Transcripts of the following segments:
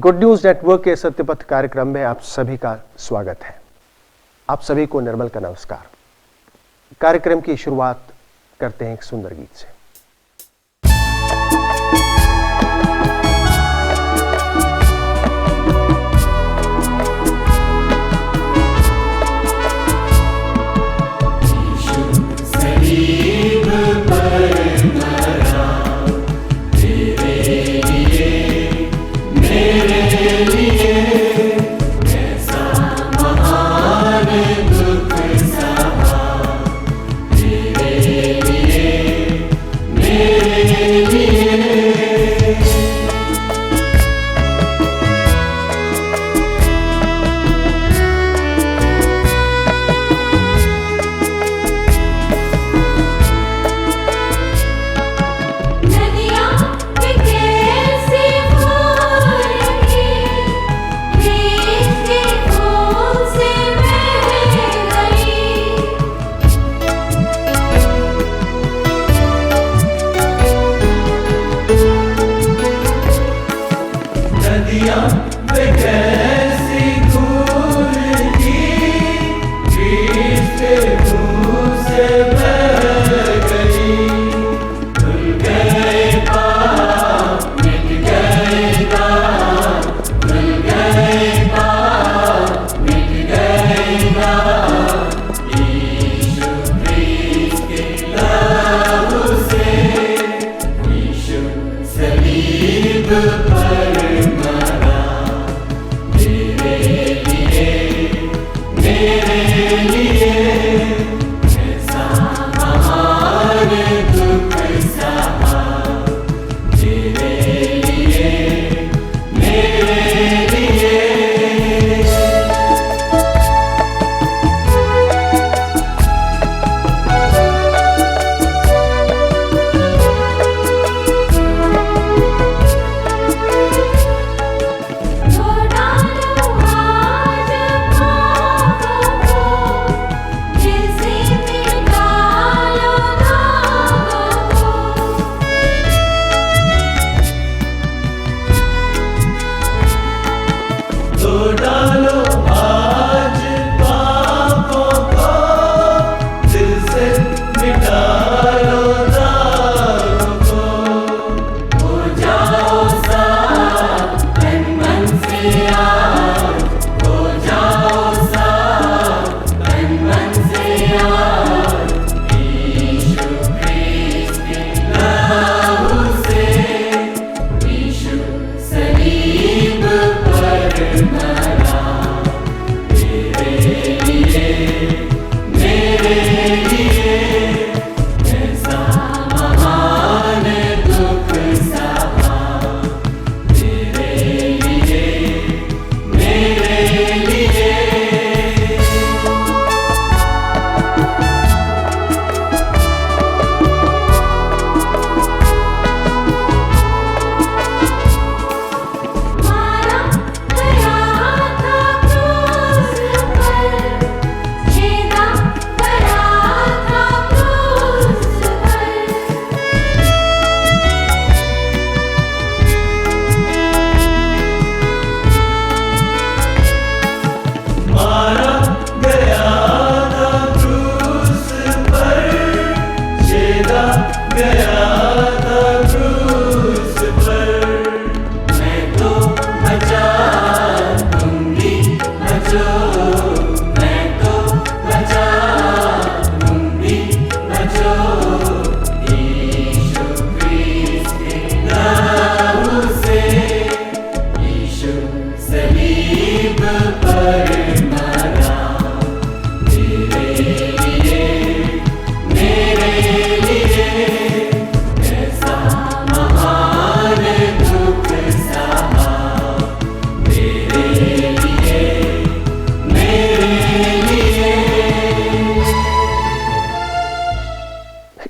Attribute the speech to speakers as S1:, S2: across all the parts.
S1: Good news network के सत्यपथ कार्यक्रम में आप सभी का स्वागत है। आप सभी को निर्मल का नमस्कार। कार्यक्रम की शुरुआत करते हैं एक सुंदर गीत से।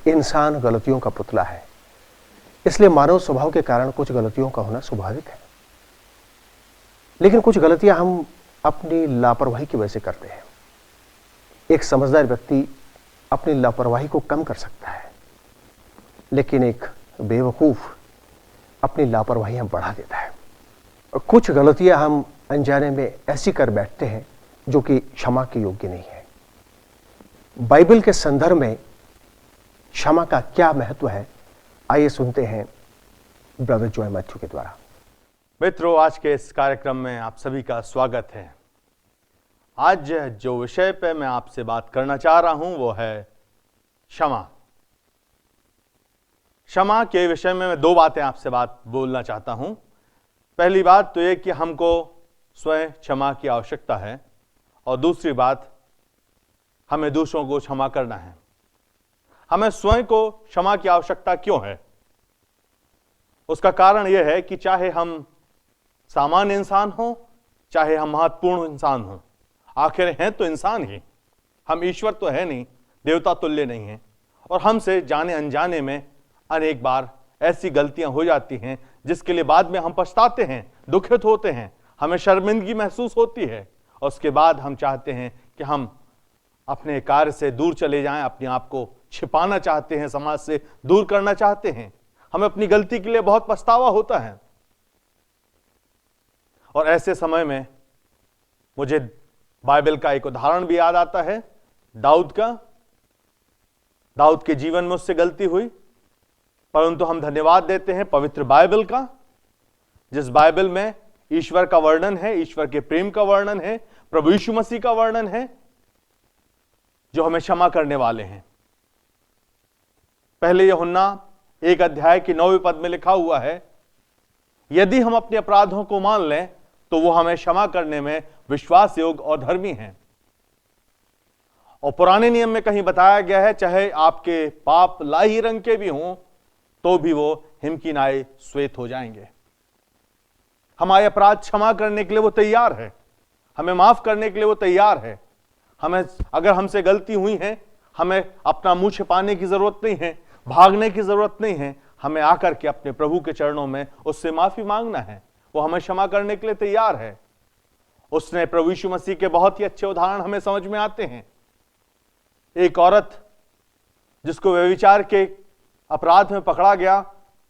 S1: इंसान गलतियों का पुतला है, इसलिए मानव स्वभाव के कारण कुछ गलतियों का होना स्वाभाविक है। लेकिन कुछ गलतियां हम अपनी लापरवाही की वजह से करते हैं। एक समझदार व्यक्ति अपनी लापरवाही को कम कर सकता है, लेकिन एक बेवकूफ अपनी लापरवाहियां बढ़ा देता है। कुछ गलतियां हम अनजाने में ऐसी कर बैठते हैं जो कि क्षमा के योग्य नहीं है। बाइबल के संदर्भ में क्षमा का क्या महत्व है, आइए सुनते हैं ब्रदर जॉय मैथ्यू के द्वारा।
S2: मित्रों, आज के इस कार्यक्रम में आप सभी का स्वागत है। आज जो विषय पे मैं आपसे बात करना चाह रहा हूं वो है क्षमा। क्षमा के विषय में मैं दो बातें आपसे बोलना चाहता हूं। पहली बात तो ये कि हमको स्वयं क्षमा की आवश्यकता है, और दूसरी बात हमें दूसरों को क्षमा करना है। हमें स्वयं को क्षमा की आवश्यकता क्यों है? उसका कारण यह है कि चाहे हम सामान्य इंसान हो, चाहे हम महत्वपूर्ण इंसान हो, आखिर हैं तो इंसान ही। हम ईश्वर तो है नहीं, देवता तुल्य नहीं है, और हमसे जाने अनजाने में अनेक बार ऐसी गलतियां हो जाती हैं जिसके लिए बाद में हम पछताते हैं, दुखित होते हैं, हमें शर्मिंदगी महसूस होती है, और उसके बाद हम चाहते हैं कि हम अपने कार्य से दूर चले जाएं, अपने आप को छिपाना चाहते हैं, समाज से दूर करना चाहते हैं। हमें अपनी गलती के लिए बहुत पछतावा होता है। और ऐसे समय में मुझे बाइबल का एक उदाहरण भी याद आता है, दाऊद का। दाऊद के जीवन में उससे गलती हुई, परंतु हम धन्यवाद देते हैं पवित्र बाइबल का, जिस बाइबल में ईश्वर का वर्णन है, ईश्वर के प्रेम का वर्णन है, प्रभु यीशु मसीह का वर्णन है, जो हमें क्षमा करने वाले हैं। पहले यूहन्ना 1 अध्याय की 9वें पद में लिखा हुआ है, यदि हम अपने अपराधों को मान लें तो वो हमें क्षमा करने में विश्वास योग्य और धर्मी हैं। और पुराने नियम में कहीं बताया गया है, चाहे आपके पाप लाही रंग के भी हों तो भी वो हिमकिनाए श्वेत हो जाएंगे। हमारे अपराध क्षमा करने के लिए वो तैयार है, हमें माफ करने के लिए वो तैयार है। हमें अगर हमसे गलती हुई है, हमें अपना मुंह छिपाने की जरूरत नहीं है, भागने की जरूरत नहीं है। हमें आकर के अपने प्रभु के चरणों में उससे माफी मांगना है। वो हमें क्षमा करने के लिए तैयार है। उसने प्रभु यीशु मसीह के बहुत ही अच्छे उदाहरण हमें समझ में आते हैं। एक औरत जिसको व्यभिचार के अपराध में पकड़ा गया,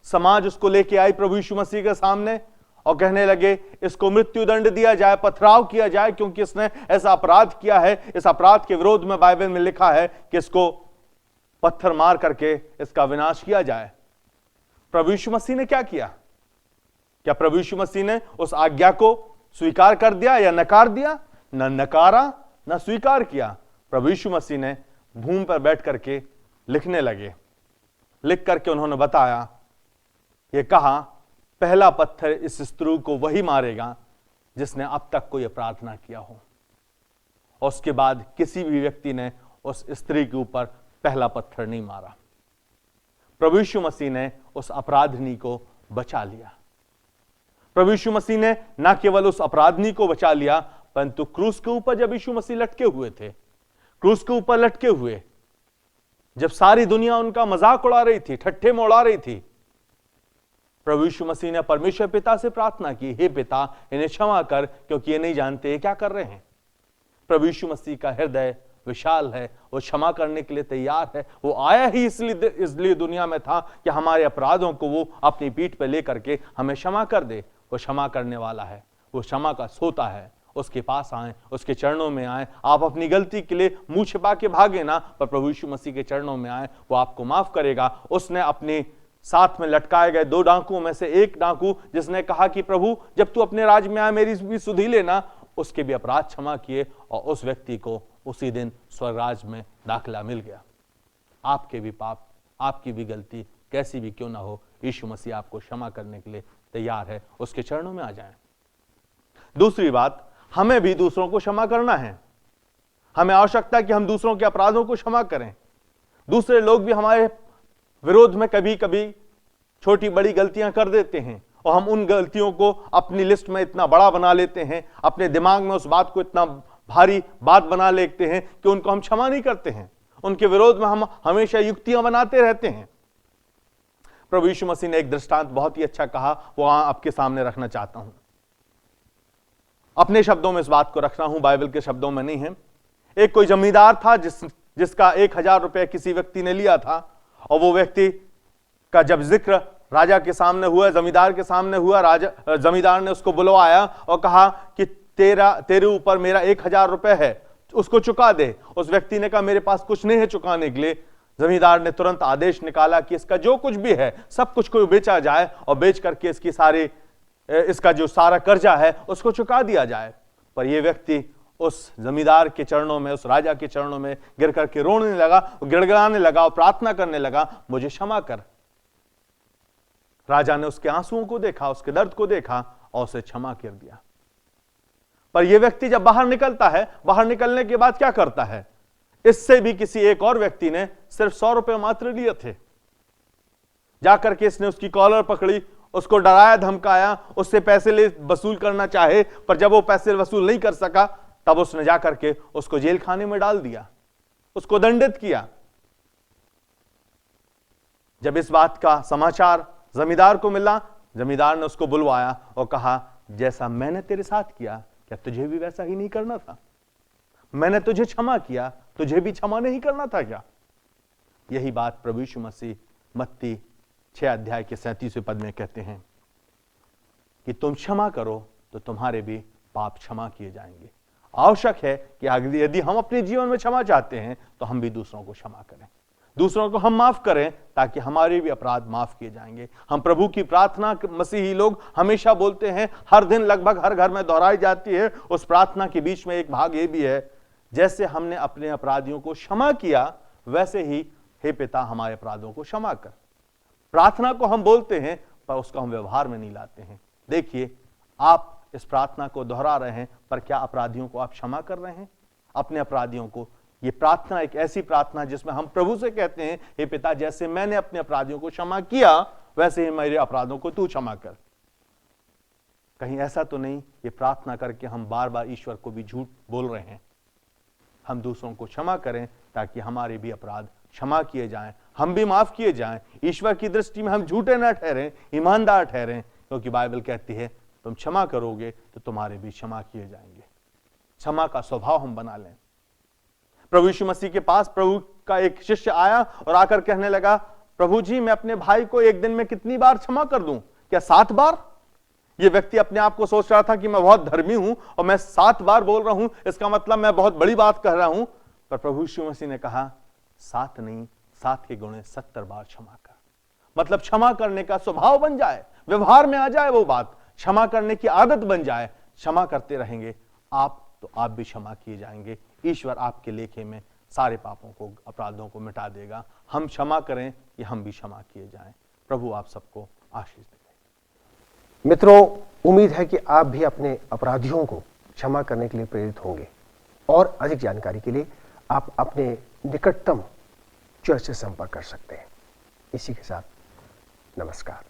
S2: समाज उसको लेके आई प्रभु यीशु मसीह के सामने और कहने लगे इसको मृत्यु दंड दिया जाए, पथराव किया जाए, क्योंकि इसने ऐसा अपराध किया है। इस अपराध के विरोध में बाइबल में लिखा है कि इसको पत्थर मार करके इसका विनाश किया जाए। प्रभु यीशु मसीह ने क्या किया? क्या प्रभु यीशु मसीह ने उस आज्ञा को स्वीकार कर दिया या नकार दिया? न नकारा न स्वीकार किया। प्रभु यीशु मसीह ने भूमि पर बैठ करके लिखने लगे। लिख करके उन्होंने बताया, ये कहा, पहला पत्थर इस स्त्री को वही मारेगा जिसने अब तक कोई अपराध ना किया हो। और उसके बाद किसी भी व्यक्ति ने उस स्त्री के ऊपर पहला पत्थर नहीं मारा। प्रभु यीशु मसीह ने उस अपराधिनी को बचा लिया। प्रभु यीशु मसीह ने न केवल उस अपराधिनी को बचा लिया, परंतु क्रूस के ऊपर जब यीशु मसीह लटके हुए थे, क्रूस के ऊपर लटके हुए जब सारी दुनिया उनका मजाक उड़ा रही थी, ठट्ठे में उड़ा रही थी, प्रभु यीशु मसीह ने परमेश्वर पिता से प्रार्थना की, हे पिता इन्हें क्षमा कर, क्योंकि ये नहीं जानते ये क्या कर रहे हैं। प्रभु यीशु मसीह का हृदय विशाल है, वो क्षमा करने के लिए तैयार है। वो आया ही इसलिए दुनिया में था कि हमारे अपराधों को वो अपनी पीठ पर लेकर के हमें क्षमा कर दे। वो क्षमा करने वाला है, वो क्षमा का सोता है। उसके पास आए, उसके चरणों में आए। आप अपनी गलती के लिए मुंह छिपा के भागे ना, पर प्रभु यीशु मसीह के चरणों में आए, वो आपको माफ करेगा। उसने अपने साथ में लटकाए गए 2 डाकुओं में से एक डाकू जिसने कहा कि प्रभु जब तू अपने राज में आए मेरी भी सुधि लेना, उसके भी अपराध क्षमा किए और उस व्यक्ति को उसी दिन स्वर्गराज में दाखिला मिल गया। आपके भी पाप, आपकी भी गलती कैसी भी क्यों ना हो, यीशु मसीह आपको क्षमा करने के लिए तैयार है। उसके चरणों में आ जाएं। दूसरी बात, हमें भी दूसरों को क्षमा करना है। हमें आवश्यकता है कि हम दूसरों के अपराधों को क्षमा करें। दूसरे लोग भी हमारे विरोध में कभी कभी छोटी बड़ी गलतियां कर देते हैं और हम उन गलतियों को अपनी लिस्ट में इतना बड़ा बना लेते हैं, अपने दिमाग में उस बात को इतना भारी बात बना लेते हैं कि उनको हम क्षमा नहीं करते हैं। उनके विरोध में हम हमेशा युक्तियां बनाते रहते हैं। प्रभु यीशु मसीह ने एक दृष्टांत बहुत ही अच्छा कहा, वो आपके सामने रखना चाहता हूं। अपने शब्दों में इस बात को रख रहा हूं, बाइबल के शब्दों में नहीं है। एक कोई जमींदार था जिसका 1000 रुपए किसी व्यक्ति ने लिया था, और वो व्यक्ति का जब जिक्र राजा के सामने हुआ, जमींदार के सामने हुआ। जमींदार ने उसको बुलवाया और कहा कि तेरे ऊपर मेरा 1000 रुपए है, उसको चुका दे। उस व्यक्ति ने कहा मेरे पास कुछ नहीं है चुकाने के लिए। जमींदार ने तुरंत आदेश निकाला कि इसका जो कुछ भी है सब कुछ को बेचा जाए और बेच करके इसका जो सारा कर्जा है उसको चुका दिया जाए। पर यह व्यक्ति उस जमींदार के चरणों में, उस राजा के चरणों में गिर करके रोने लगा, गिड़गिड़ाने लगा और प्रार्थना करने लगा, मुझे क्षमा कर। राजा ने उसके आंसुओं को देखा, उसके दर्द को देखा और उसे क्षमा कर दिया। पर यह व्यक्ति जब बाहर निकलता है, बाहर निकलने के बाद क्या करता है? इससे भी किसी एक और व्यक्ति ने सिर्फ 100 रुपए मात्र लिए थे। जाकर के इसने उसकी कॉलर पकड़ी, उसको डराया धमकाया, उससे पैसे वसूल करना चाहे, पर जब वो पैसे वसूल नहीं कर सका तब उसने जाकर के उसको जेल खाने में डाल दिया, उसको दंडित किया। जब इस बात का समाचार जमींदार को मिला, जमींदार ने उसको बुलवाया और कहा जैसा मैंने तेरे साथ किया, क्या तुझे भी वैसा ही नहीं करना था? मैंने तुझे क्षमा किया, तुझे भी क्षमा नहीं करना था क्या? यही बात प्रभु यीशु मसीह मत्ती 6 अध्याय के 37वें पद में कहते हैं कि तुम क्षमा करो तो तुम्हारे भी पाप क्षमा किए जाएंगे। आवश्यक है कि यदि हम अपने जीवन में क्षमा चाहते हैं तो हम भी दूसरों को क्षमा करें, दूसरों को हम माफ करें, ताकि हमारे भी अपराध माफ किए जाएंगे। हम प्रभु की प्रार्थना मसीही लोग हमेशा बोलते हैं, हर दिन लगभग हर घर में दोहराई जाती है। उस प्रार्थना के बीच में एक भाग ये भी है, जैसे हमने अपने अपराधियों को क्षमा किया वैसे ही हे पिता हमारे अपराधों को क्षमा कर। प्रार्थना को हम बोलते हैं पर उसको हम व्यवहार में नहीं लाते हैं। देखिए, आप इस प्रार्थना को दोहरा रहे हैं, पर क्या अपराधियों को आप क्षमा कर रहे हैं? अपने अपराधियों को। ये प्रार्थना एक ऐसी प्रार्थना जिसमें हम प्रभु से कहते हैं, हे पिता जैसे मैंने अपने अपराधियों को क्षमा किया वैसे ही मेरे अपराधों को तू क्षमा कर। कहीं ऐसा तो नहीं ये प्रार्थना करके हम बार बार ईश्वर को भी झूठ बोल रहे हैं? हम दूसरों को क्षमा करें ताकि हमारे भी अपराध क्षमा किए जाएं, हम भी माफ किए जाएं। ईश्वर की दृष्टि में हम झूठे न ठहरें, ईमानदार ठहरें, क्योंकि बाइबल कहती है तुम क्षमा करोगे तो तुम्हारे भी क्षमा किए जाएंगे। क्षमा का स्वभाव हम बना लें। प्रभु यीशु मसीह के पास प्रभु का एक शिष्य आया और आकर कहने लगा, प्रभु जी मैं अपने भाई को एक दिन में कितनी बार क्षमा कर दूं? क्या 7 बार? ये व्यक्ति अपने आप को सोच रहा था कि मैं बहुत धर्मी हूं और मैं 7 बार बोल रहा हूं, इसका मतलब मैं बहुत बड़ी बात कह रहा हूं। पर प्रभु यीशु मसीह ने कहा 7 नहीं, 7 के गुणे 70 बार क्षमा कर। मतलब क्षमा करने का स्वभाव बन जाए, व्यवहार में आ जाए वो बात, क्षमा करने की आदत बन जाए। क्षमा करते रहेंगे आप तो आप भी क्षमा किए जाएंगे। ईश्वर आपके लेखे में सारे पापों को, अपराधों को मिटा देगा। हम क्षमा करें कि हम भी क्षमा किए जाएं। प्रभु आप सबको आशीष दे।
S1: मित्रों, उम्मीद है कि आप भी अपने अपराधियों को क्षमा करने के लिए प्रेरित होंगे और अधिक जानकारी के लिए आप अपने निकटतम चर्च से संपर्क कर सकते हैं। इसी के साथ नमस्कार।